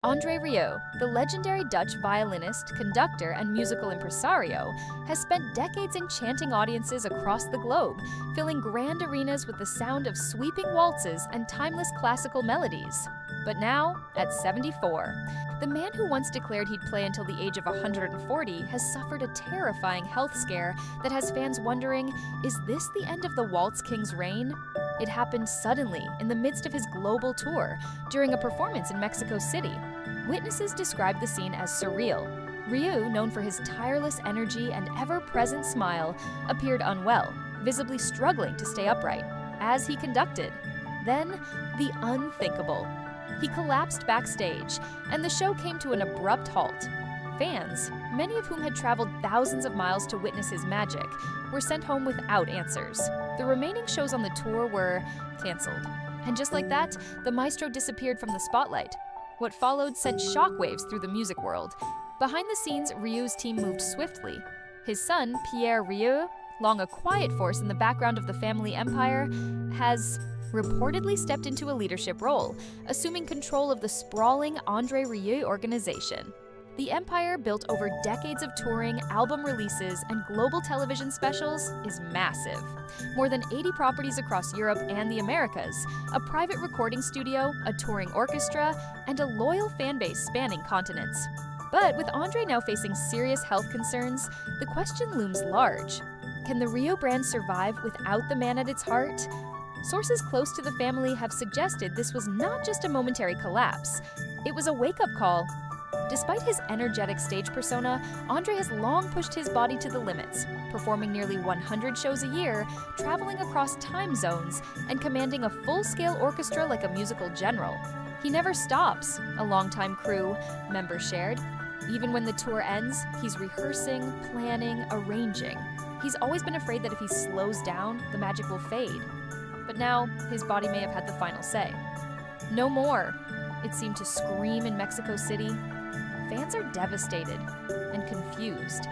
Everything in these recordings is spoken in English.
André Rieu, the legendary Dutch violinist, conductor, and musical impresario, has spent decades enchanting audiences across the globe, filling grand arenas with the sound of sweeping waltzes and timeless classical melodies. But now, at 74, the man who once declared he'd play until the age of 140 has suffered a terrifying health scare that has fans wondering, is this the end of the Waltz King's reign? It happened suddenly, in the midst of his global tour, during a performance in Mexico City. Witnesses described the scene as surreal. Rieu, known for his tireless energy and ever-present smile, appeared unwell, visibly struggling to stay upright, as he conducted. Then, the unthinkable. He collapsed backstage, and the show came to an abrupt halt. Fans, many of whom had traveled thousands of miles to witness his magic, were sent home without answers. The remaining shows on the tour were canceled. And just like that, the maestro disappeared from the spotlight. What followed sent shockwaves through the music world. Behind the scenes, Rieu's team moved swiftly. His son, Pierre Rieu, long a quiet force in the background of the family empire, has reportedly stepped into a leadership role, assuming control of the sprawling André Rieu organization. The empire, built over decades of touring, album releases, and global television specials, is massive. More than 80 properties across Europe and the Americas, a private recording studio, a touring orchestra, and a loyal fan base spanning continents. But with André now facing serious health concerns, the question looms large. Can the Rieu brand survive without the man at its heart? Sources close to the family have suggested this was not just a momentary collapse. It was a wake-up call. Despite his energetic stage persona, André has long pushed his body to the limits, performing nearly 100 shows a year, traveling across time zones, and commanding a full-scale orchestra like a musical general. He never stops, a longtime crew member shared. Even when the tour ends, he's rehearsing, planning, arranging. He's always been afraid that if he slows down, the magic will fade. But now, his body may have had the final say. No more, it seemed to scream in Mexico City. Fans are devastated and confused.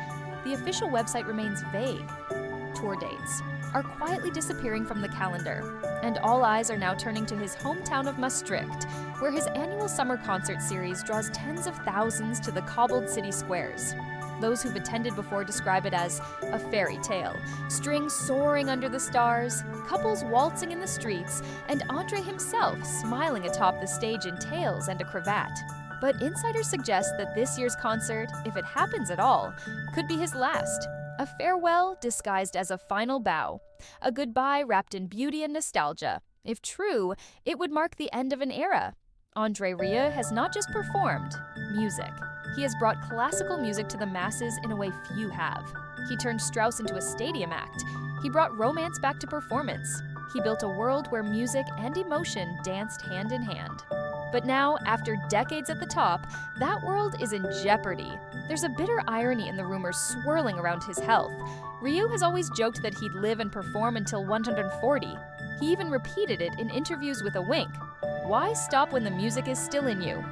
The official website remains vague. Tour dates are quietly disappearing from the calendar, and all eyes are now turning to his hometown of Maastricht, where his annual summer concert series draws tens of thousands to the cobbled city squares. Those who've attended before describe it as a fairy tale, strings soaring under the stars, couples waltzing in the streets, and André himself smiling atop the stage in tails and a cravat. But insiders suggest that this year's concert, if it happens at all, could be his last. A farewell disguised as a final bow. A goodbye wrapped in beauty and nostalgia. If true, it would mark the end of an era. André Rieu has not just performed music. He has brought classical music to the masses in a way few have. He turned Strauss into a stadium act. He brought romance back to performance. He built a world where music and emotion danced hand in hand. But now, after decades at the top, that world is in jeopardy. There's a bitter irony in the rumors swirling around his health. Rieu has always joked that he'd live and perform until 140. He even repeated it in interviews with a wink. Why stop when the music is still in you?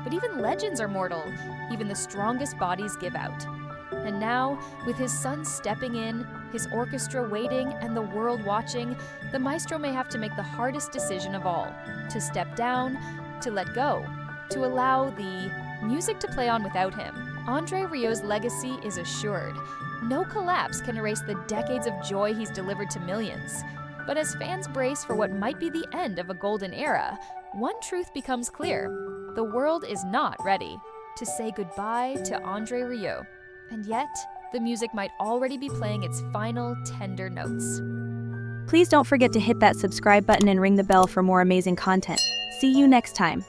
But even legends are mortal. Even the strongest bodies give out. And now, with his son stepping in, his orchestra waiting, and the world watching, the maestro may have to make the hardest decision of all: to step down, to let go, to allow the music to play on without him. André Rieu's legacy is assured. No collapse can erase the decades of joy he's delivered to millions. But as fans brace for what might be the end of a golden era, one truth becomes clear: the world is not ready to say goodbye to André Rieu. And yet, the music might already be playing its final tender notes. Please don't forget to hit that subscribe button and ring the bell for more amazing content. See you next time.